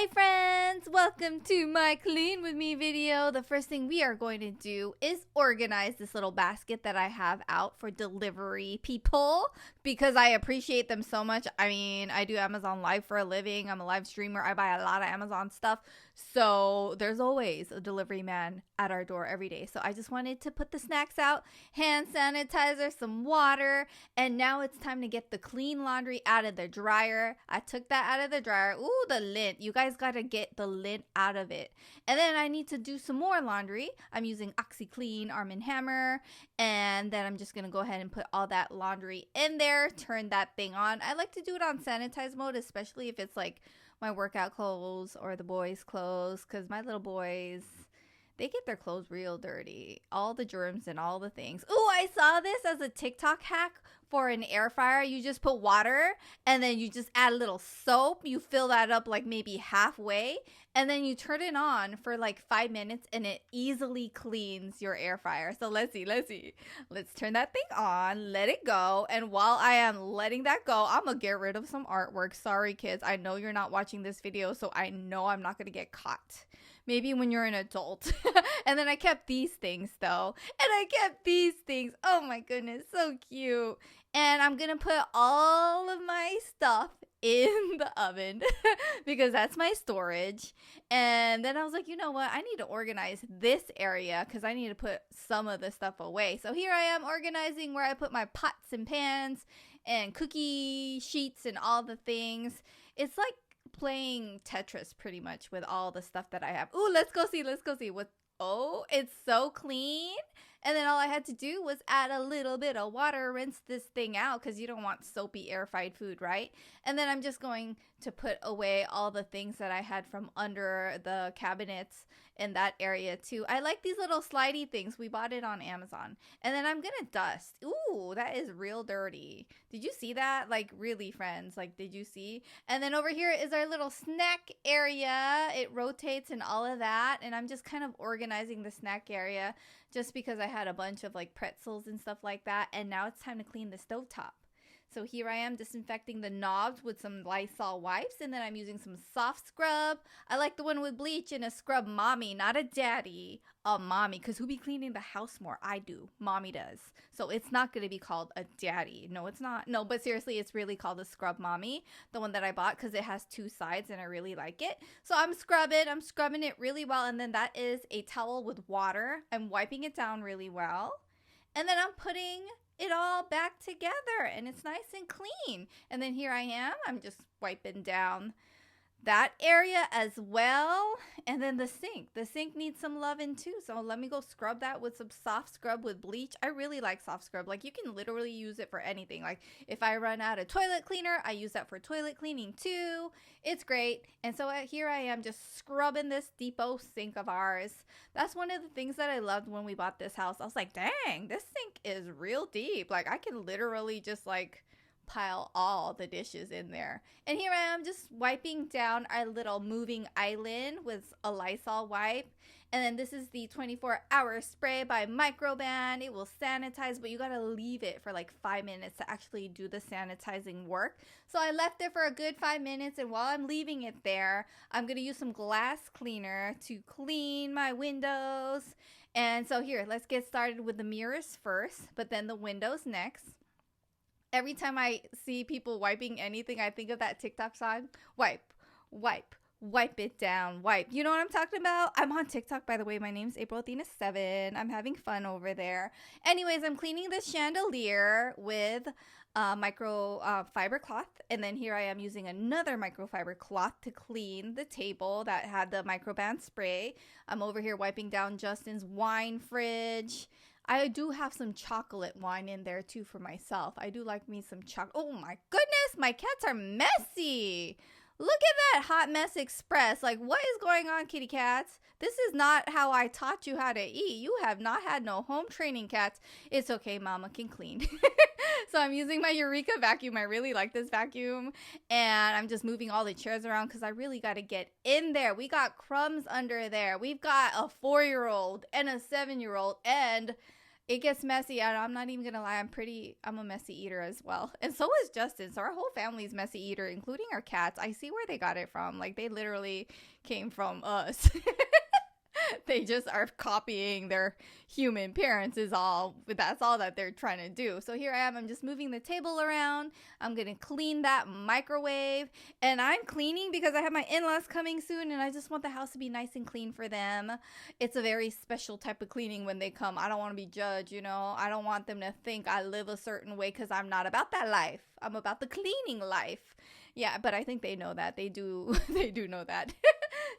Hi friends! Welcome to my clean with me video. The first thing we are going to do is organize this little basket that I have out for delivery people because I appreciate them so much. I mean, I do Amazon Live for a living. I'm a live streamer. I buy a lot of Amazon stuff. So there's always a delivery man at our door every day. So I just wanted to put the snacks out, hand sanitizer, some water, and now it's time to get the clean laundry out of the dryer. I took that out of the dryer. Ooh, the lint. You guys got to get the lint out of it. And then I need to do some more laundry. I'm using OxiClean Arm & Hammer. And then I'm just going to go ahead and put all that laundry in there. Turn that thing on. I like to do it on sanitize mode, especially if it's like my workout clothes or the boys' clothes. Because my little boys, they get their clothes real dirty. All the germs and all the things. Ooh, I saw this as a TikTok hack for an air fryer. You just put water and then you just add a little soap. You fill that up like maybe halfway and then you turn it on for like 5 minutes and it easily cleans your air fryer. So let's see. Let's turn that thing on, let it go. And while I am letting that go, I'm gonna get rid of some artwork. Sorry kids, I know you're not watching this video, so I know I'm not gonna get caught. Maybe when you're an adult. And then I kept these things though. And I kept these things. Oh my goodness, so cute. And I'm going to put all of my stuff in the oven because that's my storage. And then I was like, you know what? I need to organize this area because I need to put some of the stuff away. So here I am organizing where I put my pots and pans and cookie sheets and all the things. It's like playing Tetris pretty much with all the stuff that I have. Ooh, let's go see what. Oh, it's so clean. And then all I had to do was add a little bit of water, rinse this thing out because you don't want soapy air fried food, right? And then I'm just going to put away all the things that I had from under the cabinets in that area too. I like these little slidey things. We bought it on Amazon. And then I'm gonna dust. Ooh, that is real dirty. Did you see that? Like really, friends, like did you see? And then over here is our little snack area. It rotates and all of that. And I'm just kind of organizing the snack area just because I had a bunch of like pretzels and stuff like that. And now it's time to clean the stovetop. So here I am disinfecting the knobs with some Lysol wipes, and then I'm using some soft scrub. I like the one with bleach and a scrub mommy, not a daddy, a mommy, because who be cleaning the house more? I do. Mommy does. So it's not going to be called a daddy. No, it's not. No, but seriously, it's really called a scrub mommy, the one that I bought because it has two sides and I really like it. So I'm scrubbing it really well, and then that is a towel with water. I'm wiping it down really well, and then I'm putting it all back together and it's nice and clean. And then here I am, I'm just wiping down that area as well. And then the sink needs some loving too, so let me go scrub that with some soft scrub with bleach. I really like soft scrub. Like you can literally use it for anything. Like if I run out of toilet cleaner, I use that for toilet cleaning too. It's great. And so here I am just scrubbing this depot sink of ours. That's one of the things that I loved when we bought this house. I was like, dang, this sink is real deep. Like I can literally just like pile all the dishes in there. And here I am just wiping down our little moving island with a Lysol wipe. And then this is the 24-hour spray by Microban. It will sanitize, but you gotta leave it for like 5 minutes to actually do the sanitizing work. So I left it for a good 5 minutes, and while I'm leaving it there, I'm gonna use some glass cleaner to clean my windows. And so here, let's get started with the mirrors first, but then the windows next. Every time I see people wiping anything, I think of that TikTok song. Wipe it down, wipe. You know what I'm talking about? I'm on TikTok, by the way. My name's April Athena7. I'm having fun over there. Anyways, I'm cleaning the chandelier with microfiber cloth. And then here I am using another microfiber cloth to clean the table that had the Microban spray. I'm over here wiping down Justin's wine fridge. I do have some chocolate wine in there too for myself. I do like me some chocolate. Oh my goodness, my cats are messy. Look at that hot mess express. Like, what is going on, kitty cats? This is not how I taught you how to eat. You have not had no home training, cats. It's okay, mama can clean. So I'm using my Eureka vacuum. I really like this vacuum. And I'm just moving all the chairs around because I really got to get in there. We got crumbs under there. We've got a 4-year-old and a 7-year-old and It gets messy, and I'm not even gonna lie, I'm a messy eater as well. And so is Justin. So our whole family's messy eater, including our cats. I see where they got it from. Like, they literally came from us. They just are copying their human parents is all. That's all that they're trying to do. So here I am. I'm just moving the table around. I'm going to clean that microwave. And I'm cleaning because I have my in-laws coming soon, and I just want the house to be nice and clean for them. It's a very special type of cleaning when they come. I don't want to be judged, you know. I don't want them to think I live a certain way, because I'm not about that life. I'm about the cleaning life. Yeah, but I think they know that. They do know that.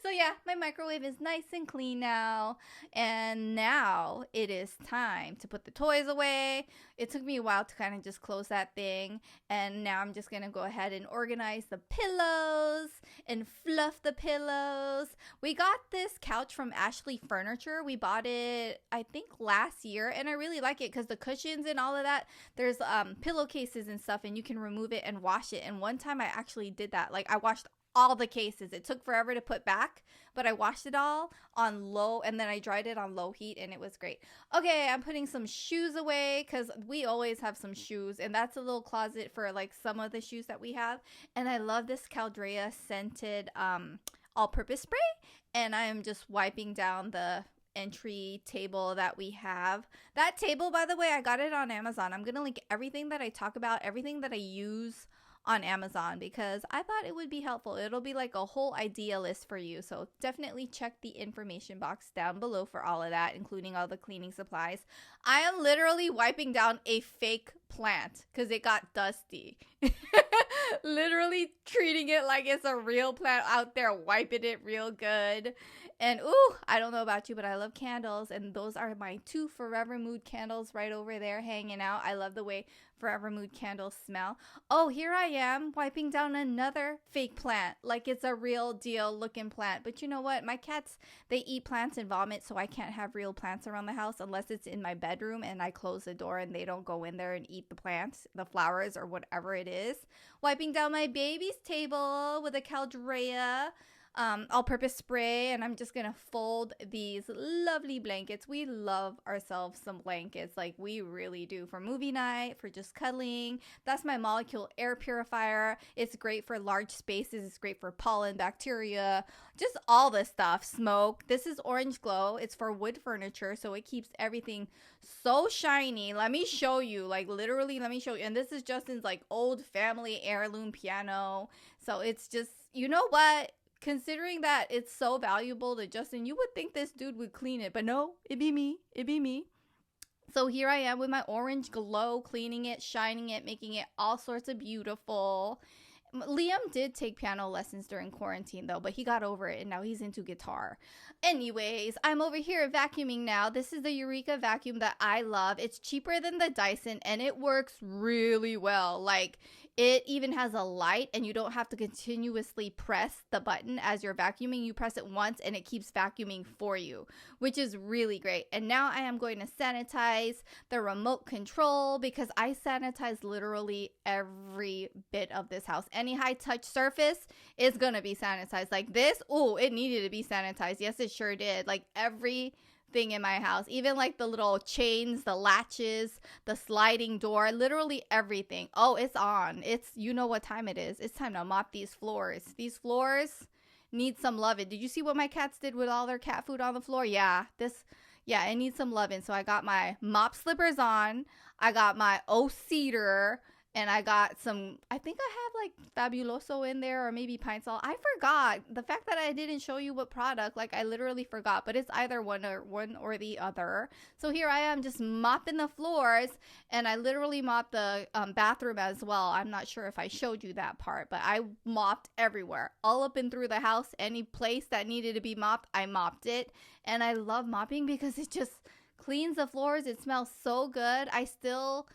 So yeah, my microwave is nice and clean now. And now it is time to put the toys away. It took me a while to kind of just close that thing. And now I'm just going to go ahead and organize the pillows and fluff the pillows. We got this couch from Ashley Furniture. We bought it, I think, last year. And I really like it because the cushions and all of that, there's pillowcases and stuff, and you can remove it and wash it. And one time I actually did that. Like, I washed all the cases. It took forever to put back, but I washed it all on low, and then I dried it on low heat, and it was great. Okay, I'm putting some shoes away because we always have some shoes, and that's a little closet for like some of the shoes that we have. And I love this Caldrea scented all-purpose spray, and I am just wiping down the entry table that we have. That table, by the way, I got it on Amazon. I'm gonna link everything that I talk about, everything that I use on Amazon, because I thought it would be helpful. It'll be like a whole idea list for you. So definitely check the information box down below for all of that, including all the cleaning supplies. I am literally wiping down a fake plant because it got dusty. Literally treating it like it's a real plant out there, wiping it real good. And ooh, I don't know about you, but I love candles, and those are my 2 Forever Mood candles right over there hanging out. I love the way Forever Mood candles smell. Oh, here I am wiping down another fake plant like it's a real deal looking plant. But you know what? My cats, they eat plants and vomit, so I can't have real plants around the house unless it's in my bedroom and I close the door and they don't go in there and eat the plants, the flowers, or whatever it is. Wiping down my baby's table with a Caldrea all-purpose spray, and I'm just gonna fold these lovely blankets. We love ourselves some blankets, like we really do, for movie night, for just cuddling. That's my molecule air purifier. It's great for large spaces. It's great for pollen, bacteria, just all this stuff. Smoke. This is Orange Glow. It's for wood furniture, so it keeps everything so shiny. Let me show you, like literally, let me show you. And this is Justin's like old family heirloom piano. So it's just, you know what? Considering that it's so valuable to Justin, you would think this dude would clean it, but no, it'd be me. It'd be me. So here I am with my Orange Glow, cleaning it, shining it, making it all sorts of beautiful. Liam did take piano lessons during quarantine though, but he got over it and now he's into guitar. Anyways, I'm over here vacuuming now. This is the Eureka vacuum that I love. It's cheaper than the Dyson and it works really well. Like, it even has a light and you don't have to continuously press the button as you're vacuuming. You press it once and it keeps vacuuming for you, which is really great. And now I am going to sanitize the remote control because I sanitize literally every bit of this house. Any high touch surface is going to be sanitized. Like this, oh, it needed to be sanitized. Yes, it sure did. Like every thing in my house, even like the little chains, the latches, the sliding door, literally everything. Oh, it's on. It's, you know what time it is. It's time to mop these floors. These floors need some loving. Did you see what my cats did with all their cat food on the floor? Yeah, it needs some loving. So I got my mop slippers on. I got my O-Cedar. And I got some, I think I have like Fabuloso in there or maybe Pine Sol. I forgot. The fact that I didn't show you what product, like I literally forgot. But it's either one or the other. So here I am just mopping the floors. And I literally mopped the bathroom as well. I'm not sure if I showed you that part. But I mopped everywhere. All up and through the house. Any place that needed to be mopped, I mopped it. And I love mopping because it just cleans the floors. It smells so good. I still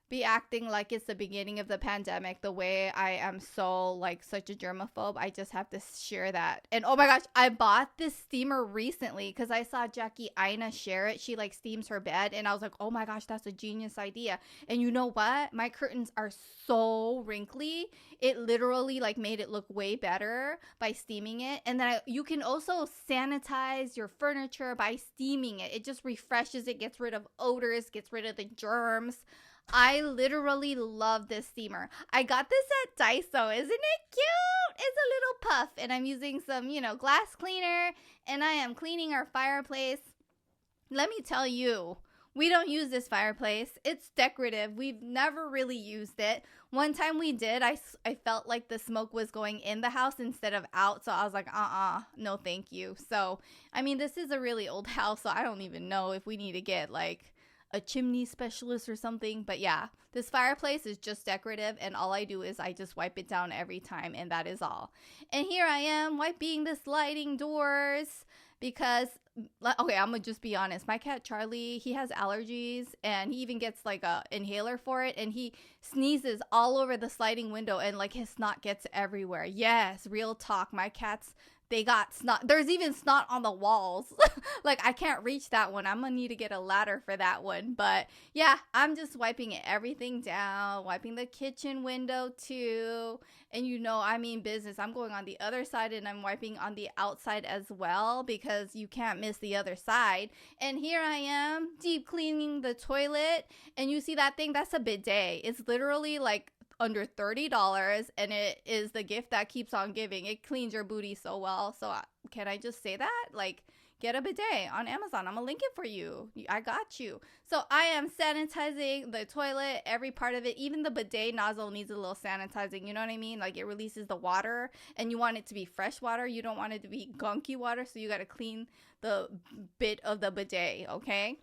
be acting like it's the beginning of the pandemic, the way I am so like such a germaphobe. I just have to share that. And oh my gosh, I bought this steamer recently because I saw Jackie Aina share it. She like steams her bed, and I was like, oh my gosh, that's a genius idea. And you know what? My curtains are so wrinkly. It literally like made it look way better by steaming it. And then you can also sanitize your furniture by steaming it. It just refreshes it, gets rid of odors, gets rid of the germs. I literally love this steamer. I got this at Daiso. Isn't it cute? It's a little puff. And I'm using some, glass cleaner. And I am cleaning our fireplace. Let me tell you, we don't use this fireplace. It's decorative. We've never really used it. One time we did, I felt like the smoke was going in the house instead of out. So I was like, no thank you. So, I mean, this is a really old house. So I don't even know if we need to get like a chimney specialist or something. But yeah, this fireplace is just decorative, and all I do is I just wipe it down every time, and that is all. And here I am wiping the sliding doors because, okay, I'm gonna just be honest. My cat Charlie, he has allergies, and he even gets like a inhaler for it, and he sneezes all over the sliding window, and like his snot gets everywhere. Yes, real talk. My cats, they got snot. There's even snot on the walls. Like, I can't reach that one. I'm gonna need to get a ladder for that one. But yeah, I'm just wiping everything down, wiping the kitchen window too. And I mean business. I'm going on the other side, and I'm wiping on the outside as well, because you can't miss the other side. And here I am deep cleaning the toilet. And you see that thing? That's a bidet. It's literally like under $30, and it is the gift that keeps on giving. It cleans your booty so well. So can I just say that? Like, get a bidet on Amazon. I'm gonna link it for you. I got you. So I am sanitizing the toilet, every part of it. Even the bidet nozzle needs a little sanitizing. You know what I mean? Like, it releases the water, and you want it to be fresh water. You don't want it to be gunky water. So you got to clean the bit of the bidet, okay?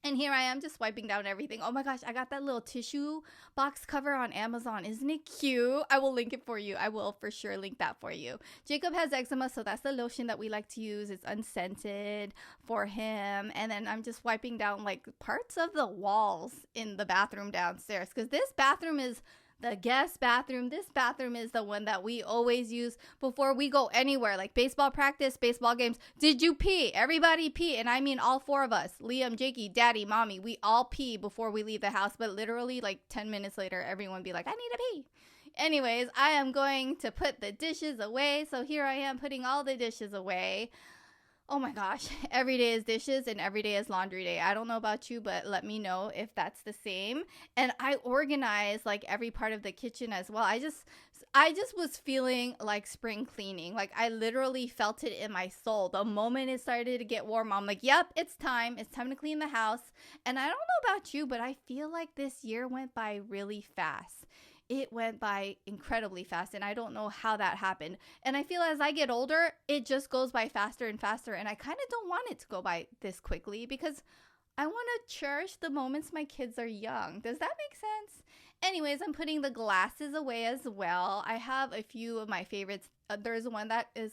And here I am just wiping down everything. Oh my gosh, I got that little tissue box cover on Amazon. Isn't it cute? I will link it for you. I will for sure link that for you. Jacob has eczema, so that's the lotion that we like to use. It's unscented for him. And then I'm just wiping down like parts of the walls in the bathroom downstairs, because this bathroom is the guest bathroom. This bathroom is the one that we always use before we go anywhere, like baseball practice, baseball games. Did you pee? Everybody pee. And I mean all four of us, Liam, Jakey, Daddy, Mommy, we all pee before we leave the house. But literally like 10 minutes later, everyone be like, I need to pee. Anyways, I am going to put the dishes away. So here I am putting all the dishes away. Oh my gosh, every day is dishes and every day is laundry day. I don't know about you, but let me know if that's the same. And I organize like every part of the kitchen as well. I just was feeling like spring cleaning. Like, I literally felt it in my soul. The moment it started to get warm, I'm like, yep, it's time. It's time to clean the house. And I don't know about you, but I feel like this year went by really fast. It went by incredibly fast, and I don't know how that happened. And I feel as I get older, it just goes by faster and faster, and I kind of don't want it to go by this quickly, because I want to cherish the moments my kids are young. Does that make sense? Anyways, I'm putting the glasses away as well. I have a few of my favorites. There's one that is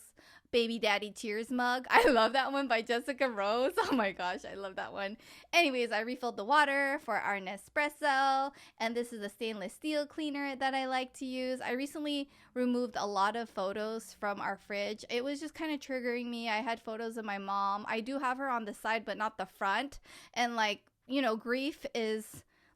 Baby Daddy Tears mug. I love that one by Jessica Rose. Oh my gosh, I love that one. Anyways, I refilled the water for our Nespresso, and this is a stainless steel cleaner that I like to use. I recently removed a lot of photos from our fridge. It was just kind of triggering me. I had photos of my mom. I do have her on the side, but not the front. And like, grief is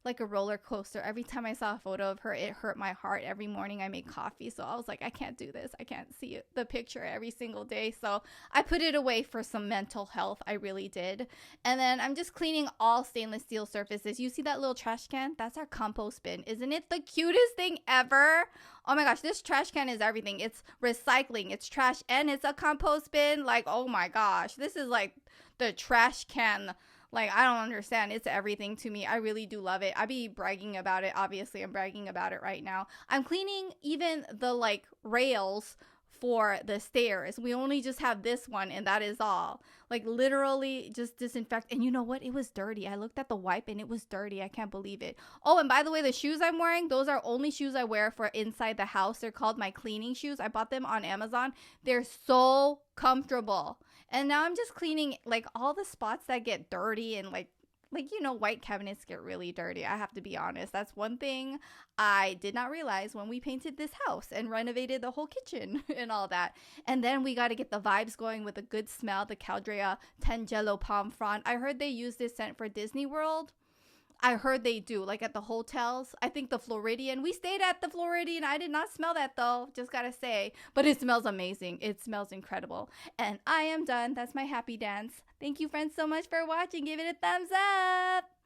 like a roller coaster. Every time I saw a photo of her, it hurt my heart. Every morning I make coffee, so I was like, I can't do this. I can't see the picture every single day. So I put it away for some mental health. I really did. And then I'm just cleaning all stainless steel surfaces. You see that little trash can? That's our compost bin. Isn't it the cutest thing ever? Oh my gosh, this trash can is everything. It's recycling, it's trash, and it's a compost bin. Like, oh my gosh, this is like the trash can. Like, I don't understand. It's everything to me. I really do love it. I be bragging about it. Obviously, I'm bragging about it right now. I'm cleaning even the, like, rails for the stairs. We only just have this one, and that is all. Like, literally just disinfect. And you know what? It was dirty. I looked at the wipe, and it was dirty. I can't believe it. Oh, and by the way, the shoes I'm wearing, those are only shoes I wear for inside the house. They're called my cleaning shoes. I bought them on Amazon. They're so comfortable. And now I'm just cleaning like all the spots that get dirty and like Like, white cabinets get really dirty. I have to be honest. That's one thing I did not realize when we painted this house and renovated the whole kitchen and all that. And then we got to get the vibes going with a good smell, the Caldrea Tangelo Palm Frond. I heard they use this scent for Disney World. I heard they do, like at the hotels. I think the Floridian. We stayed at the Floridian. I did not smell that though, just gotta say. But it smells amazing. It smells incredible. And I am done. That's my happy dance. Thank you, friends, so much for watching. Give it a thumbs up.